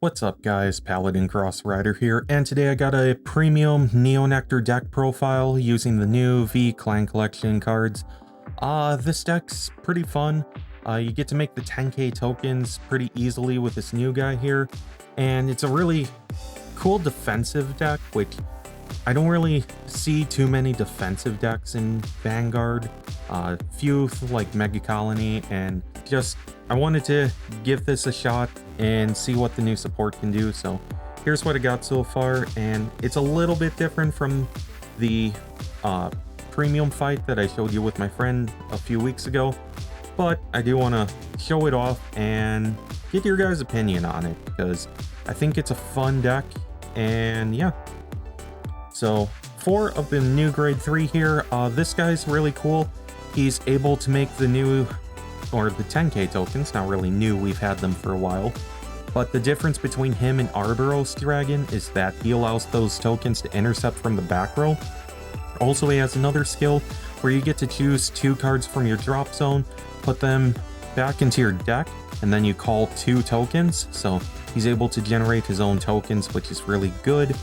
What's up guys, Paladin Cross Rider here, and today I got a premium Nectar deck profile using the new V Clan Collection cards. This deck's pretty fun. You get to make the 10k tokens pretty easily with this new guy here, and it's a really cool defensive deck, which I don't really see too many defensive decks in Vanguard. Few like Mega Colony, and just I wanted to give this a shot and see what the new support can do. So here's what I got so far, and it's a little bit different from the premium fight that I showed you with my friend a few weeks ago, but I do want to show it off and get your guys' opinion on it because I think it's a fun deck. And yeah, so 4 of the new grade 3 here. This guy's really cool. He's able to make the new, or the 10k tokens, not really new, we've had them for a while. But the difference between him and Arboros Dragon is that he allows those tokens to intercept from the back row. Also, he has another skill where you get to choose 2 cards from your drop zone, put them back into your deck, and then you call 2 tokens. So he's able to generate his own tokens, which is really good.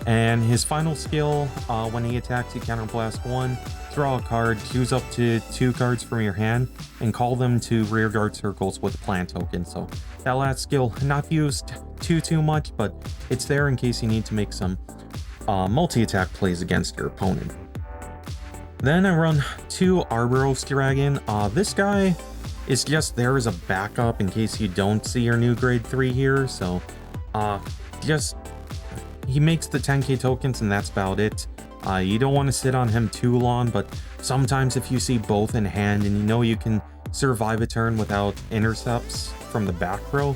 And his final skill, when he attacks, you counterblast 1, draw a card, choose up to 2 cards from your hand, and call them to rearguard circles with a plant token. So that last skill, not used too much, but it's there in case you need to make some multi-attack plays against your opponent. Then I run 2 Arboros Dragon. This guy is just there as a backup in case you don't see your new grade 3 here. So he makes the 10k tokens and that's about it. You don't want to sit on him too long, but sometimes if you see both in hand and you know you can survive a turn without intercepts from the back row,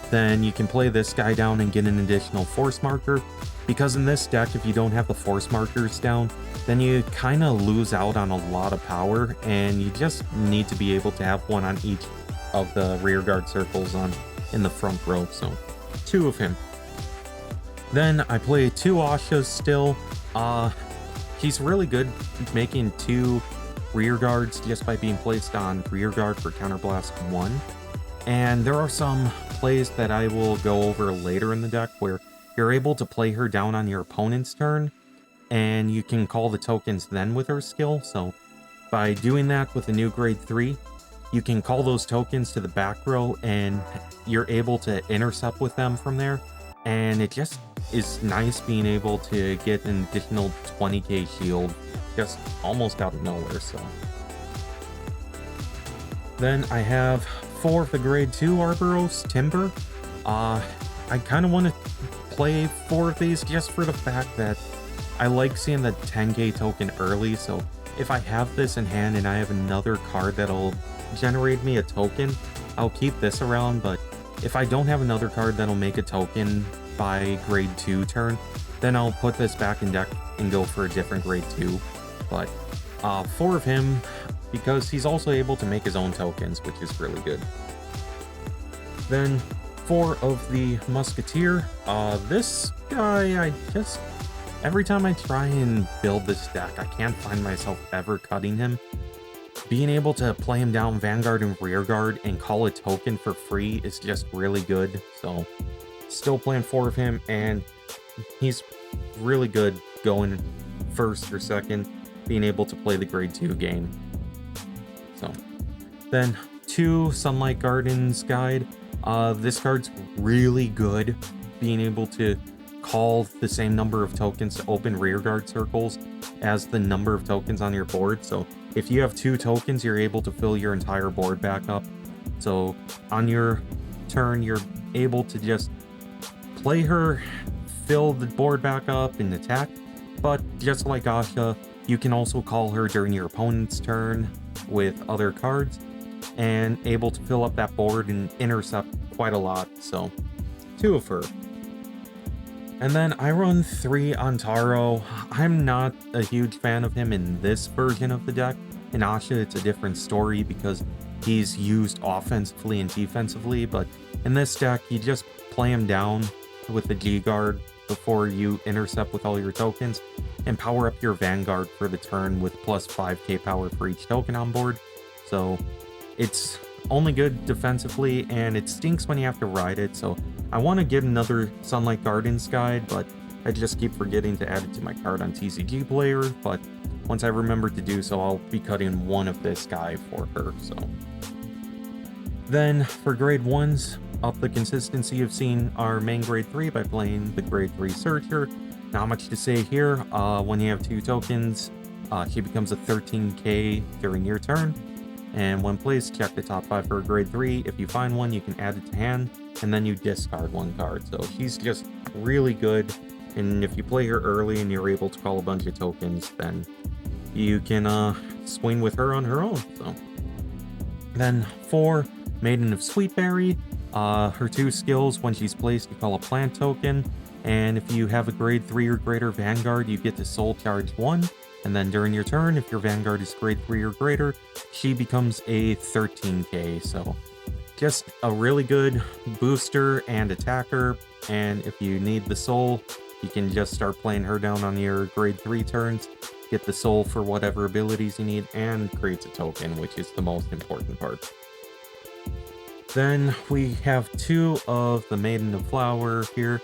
then you can play this guy down and get an additional force marker. Because in this deck, if you don't have the force markers down, then you kind of lose out on a lot of power, and you just need to be able to have 1 on each of the rearguard circles in the front row. So 2 of him. Then I play 2 Ashas still. He's really good making 2 rear guards just by being placed on rear guard for counterblast 1. And there are some plays that I will go over later in the deck where you're able to play her down on your opponent's turn, and you can call the tokens then with her skill. So by doing that with a new grade 3, you can call those tokens to the back row and you're able to intercept with them from there. And it just is nice being able to get an additional 20k shield just almost out of nowhere. So then I have 4 of the grade 2 Arboros Timber. I kind of want to play 4 of these just for the fact that I like seeing the 10k token early. So if I have this in hand and I have another card that'll generate me a token, I'll keep this around. But if I don't have another card that'll make a token by grade 2 turn, then I'll put this back in deck and go for a different grade 2. But 4 of him, because he's also able to make his own tokens, which is really good. Then 4 of the Musketeer. This guy, every time I try and build this deck, I can't find myself ever cutting him. Being able to play him down Vanguard and Rearguard and call a token for free is just really good. So still playing 4 of him, and he's really good going first or second, being able to play the grade 2 game. So then 2 Sunlight Gardens Guide. This card's really good, being able to call the same number of tokens to open rearguard circles as the number of tokens on your board. So if you have 2 tokens, you're able to fill your entire board back up. So on your turn, you're able to just play her, fill the board back up, and attack. But just like Asha, you can also call her during your opponent's turn with other cards, and able to fill up that board and intercept quite a lot. So 2 of her. And then I run 3 on Taro. I'm not a huge fan of him in this version of the deck. In Asha, it's a different story because he's used offensively and defensively, but in this deck, you just play him down with the G-Guard before you intercept with all your tokens, and power up your Vanguard for the turn with plus 5k power for each token on board. So it's only good defensively, and it stinks when you have to ride it, so I want to get another Sunlight Gardens guide, but I just keep forgetting to add it to my card on TCG Player, but once I remember to do so, I'll be cutting one of this guy for her, so. Then, for grade 1s, up the consistency of seeing our main grade 3 by playing the grade 3 Searcher. Not much to say here. When you have 2 tokens, she becomes a 13k during your turn. And when placed, check the top 5 for a grade 3. If you find one, you can add it to hand, and then you discard 1 card. So she's just really good. And if you play her early and you're able to call a bunch of tokens, then you can swing with her on her own. So then 4, Maiden of Sweetberry. Her 2 skills, when she's placed, you call a plant token, and if you have a grade 3 or greater Vanguard, you get to soul charge 1, and then during your turn, if your Vanguard is grade 3 or greater, she becomes a 13k, so just a really good booster and attacker, and if you need the soul, you can just start playing her down on your grade 3 turns, get the soul for whatever abilities you need, and creates a token, which is the most important part. Then we have 2 of the Maiden of Flower here.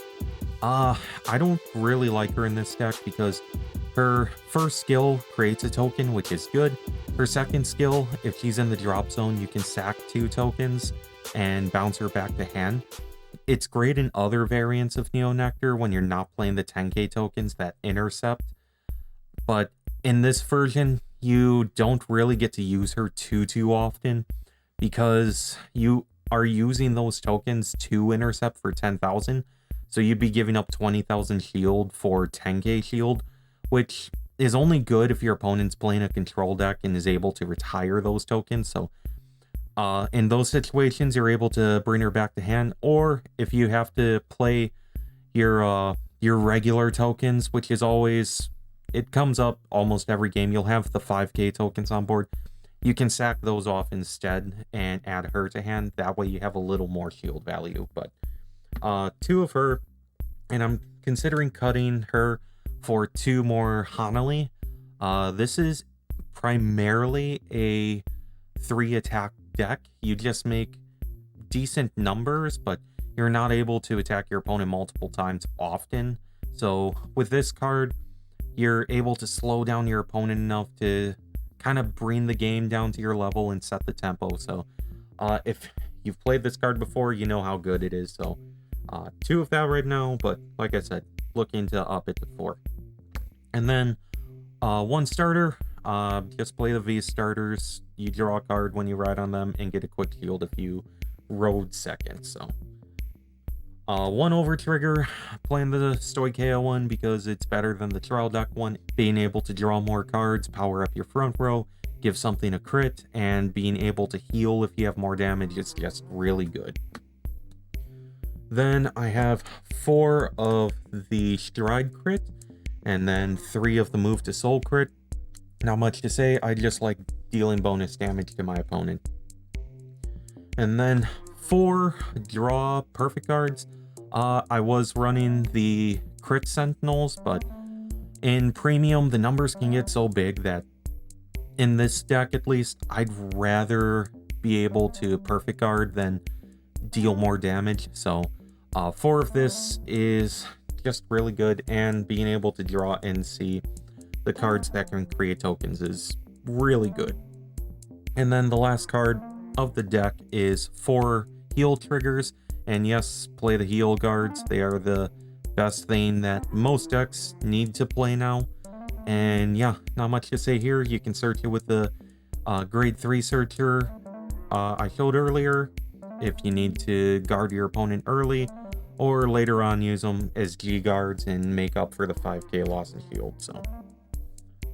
I don't really like her in this deck because her first skill creates a token, which is good. Her second skill, if she's in the drop zone, you can sack 2 tokens and bounce her back to hand. It's great in other variants of Neo Nectar when you're not playing the 10k tokens that intercept, but in this version, you don't really get to use her too often because you are using those tokens to intercept for 10,000, so you'd be giving up 20,000 shield for 10k shield, which is only good if your opponent's playing a control deck and is able to retire those tokens. So in those situations, you're able to bring her back to hand, or if you have to play your regular tokens, which is always, it comes up almost every game, you'll have the 5k tokens on board. You can sack those off instead and add her to hand. That way you have a little more shield value. But 2 of her, and I'm considering cutting her for 2 more Hanali. This is primarily a 3 attack deck. You just make decent numbers, but you're not able to attack your opponent multiple times often. So with this card, you're able to slow down your opponent enough to kind of bring the game down to your level and set the tempo. So if you've played this card before, you know how good it is. So 2 of that right now, but like I said, looking to up it to 4. And then 1 starter, just play the V starters. You draw a card when you ride on them and get a quick shield if you rode second. So 1 over trigger, playing the Stoichea one because it's better than the trial deck one. Being able to draw more cards, power up your front row, give something a crit, and being able to heal if you have more damage is just really good. Then I have 4 of the Stride crit, and then 3 of the Move to Soul crit. Not much to say, I just like dealing bonus damage to my opponent. And then 4 draw perfect cards. I was running the crit sentinels, but in premium the numbers can get so big that in this deck at least I'd rather be able to perfect guard than deal more damage. So 4 of this is just really good, and being able to draw and see the cards that can create tokens is really good. And then the last card of the deck is 4 heal triggers, and yes, play the heal guards. They are the best thing that most decks need to play now. And yeah, not much to say here. You can search it with the grade 3 searcher I showed earlier if you need to guard your opponent early, or later on use them as G guards and make up for the 5k loss in shield. So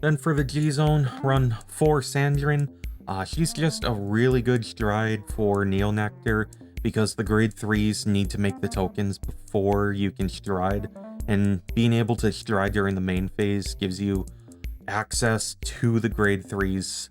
then for the G zone, run 4 Sandrin. She's just a really good stride for Neo Nectar because the grade 3s need to make the tokens before you can stride, and being able to stride during the main phase gives you access to the grade 3s.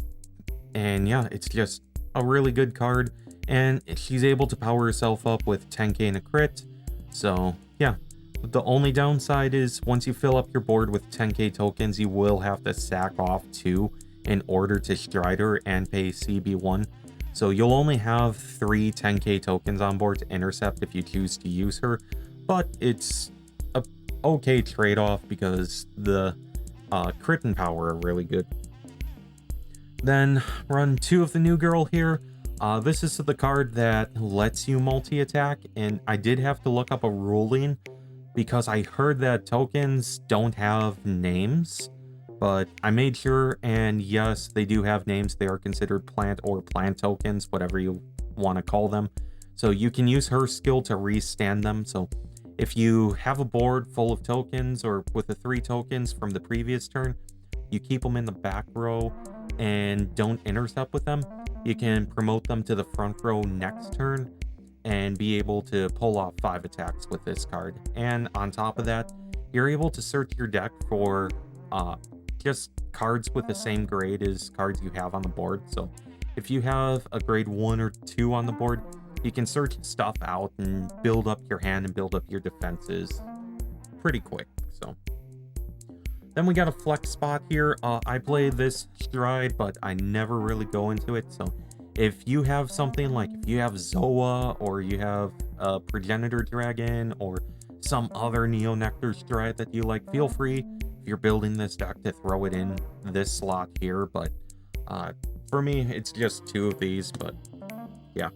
And yeah, it's just a really good card, and she's able to power herself up with 10k and a crit. So yeah, the only downside is once you fill up your board with 10k tokens, you will have to sack off 2 in order to stride her and pay CB1. So you'll only have 3 10k tokens on board to intercept if you choose to use her, but it's a okay trade-off because the crit and power are really good. Then run 2 of the new girl here. This is the card that lets you multi-attack, and I did have to look up a ruling because I heard that tokens don't have names, but I made sure, and yes, they do have names. They are considered plant or plant tokens, whatever you want to call them. So you can use her skill to restand them. So if you have a board full of tokens or with the 3 tokens from the previous turn, you keep them in the back row and don't intercept with them, you can promote them to the front row next turn and be able to pull off 5 attacks with this card. And on top of that, you're able to search your deck for just cards with the same grade as cards you have on the board. So if you have a grade 1 or 2 on the board, you can search stuff out and build up your hand and build up your defenses pretty quick. So then we got a flex spot here. I play this stride, but I never really go into it. So if you have something like, if you have Zoa, or you have a Progenitor Dragon, or some other Neo Nectar stride that you like, feel free, if you're building this deck, to throw it in this slot here. But for me, it's just 2 of these, but yeah.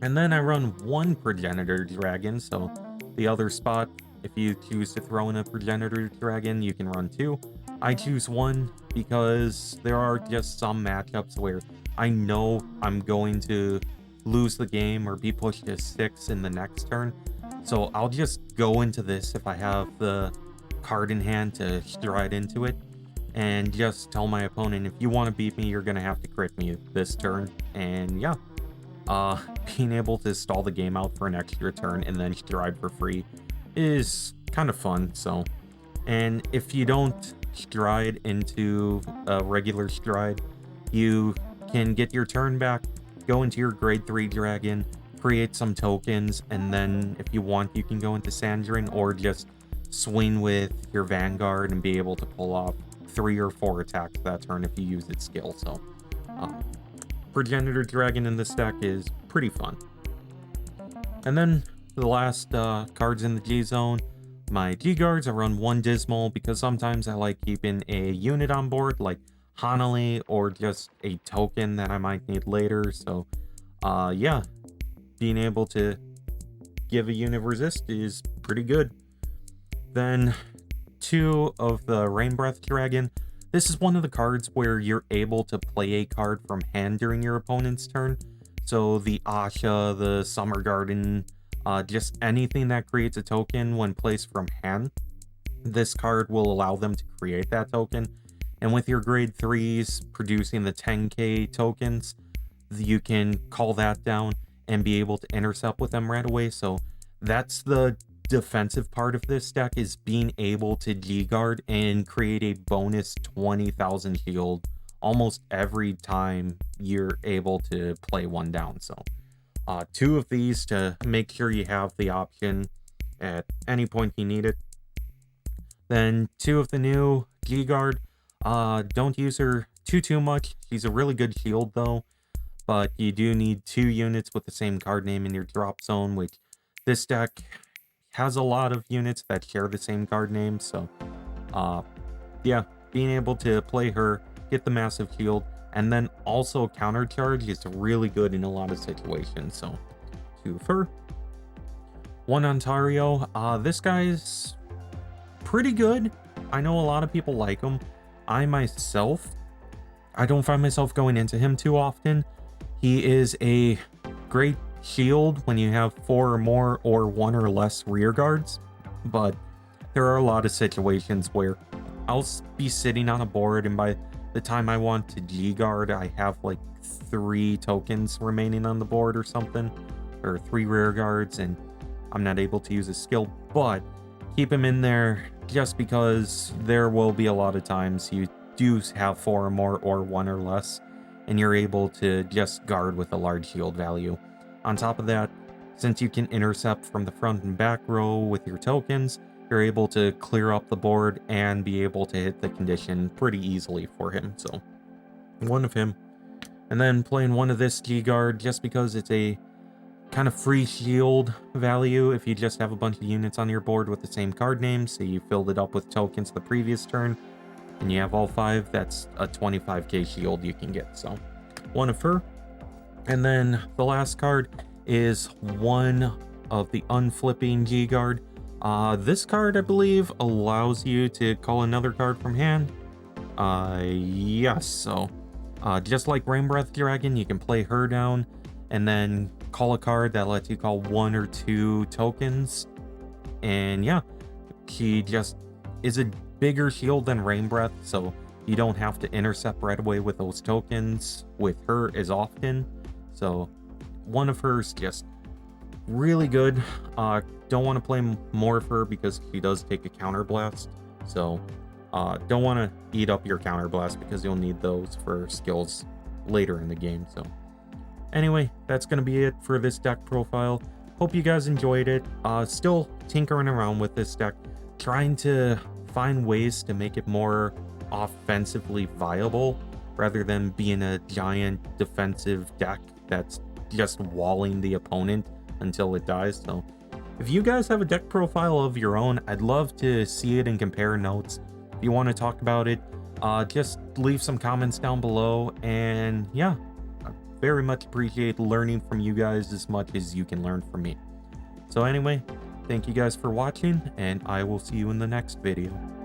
And then I run 1 Progenitor Dragon, so the other spot, if you choose to throw in a Progenitor Dragon, you can run 2. I choose 1 because there are just some matchups where I know I'm going to lose the game or be pushed to 6 in the next turn. So I'll just go into this if I have the card in hand to stride into it, and just tell my opponent, if you want to beat me, you're going to have to crit me this turn. And yeah, being able to stall the game out for an extra turn and then stride for free is kind of fun. So, and if you don't stride into a regular stride, you can get your turn back, go into your grade 3 dragon, create some tokens, and then if you want, you can go into Sandrin or just swing with your Vanguard and be able to pull off 3 or 4 attacks that turn if you use its skill. So Progenitor Dragon in this deck is pretty fun. And then the last cards in the G zone, my G guards. I run 1 Dismal because sometimes I like keeping a unit on board, like Hanali, or just a token that I might need later. So yeah, being able to give a unit resist is pretty good. Then 2 of the Rain Breath Dragon. This is one of the cards where you're able to play a card from hand during your opponent's turn. So the Asha, the Summer Garden, just anything that creates a token when placed from hand, this card will allow them to create that token. And with your grade 3s producing the 10k tokens, you can call that down and be able to intercept with them right away. So that's the defensive part of this deck, is being able to G-guard and create a bonus 20,000 shield almost every time you're able to play 1 down. So 2 of these to make sure you have the option at any point you need it. Then 2 of the new G-guard. Don't use her too much. She's a really good shield though, but you do need 2 units with the same card name in your drop zone, which this deck has a lot of units that share the same card name. So yeah, being able to play her, get the massive shield, and then also counter charge is really good in a lot of situations. So 2 of her. 1 Ontario. This guy's pretty good. I know a lot of people like him. I don't find myself going into him too often. He is a great shield when you have 4 or more or 1 or less rear guards, but there are a lot of situations where I'll be sitting on a board, and by the time I want to G-guard, I have like 3 tokens remaining on the board or something, or 3 rear guards, and I'm not able to use a skill. But keep him in there just because there will be a lot of times you do have 4 or more or 1 or less, and you're able to just guard with a large shield value. On top of that, since you can intercept from the front and back row with your tokens, you're able to clear up the board and be able to hit the condition pretty easily for him. So 1 of him. And then playing one of this G-Guard just because it's a kind of free shield value if you just have a bunch of units on your board with the same card name. Say you filled it up with tokens the previous turn and you have all 5, that's a 25k shield you can get. So one of her. And then the last card is one of the unflipping G-Guard. This card, I believe, allows you to call another card from hand. Yes, so just like Rain Breath Dragon, you can play her down and then call a card that lets you call 1 or 2 tokens. And yeah, she just is a bigger shield than Rain Breath, so you don't have to intercept right away with those tokens with her as often. So one of hers just really good. Don't want to play more of her because she does take a counterblast. So don't want to eat up your counterblast because you'll need those for skills later in the game. So anyway, that's going to be it for this deck profile. Hope you guys enjoyed it. Still tinkering around with this deck, trying to find ways to make it more offensively viable rather than being a giant defensive deck that's just walling the opponent until it dies. So if you guys have a deck profile of your own, I'd love to see it and compare notes. If you want to talk about it, just leave some comments down below. And yeah, I very much appreciate learning from you guys as much as you can learn from me. So anyway, thank you guys for watching, and I will see you in the next video.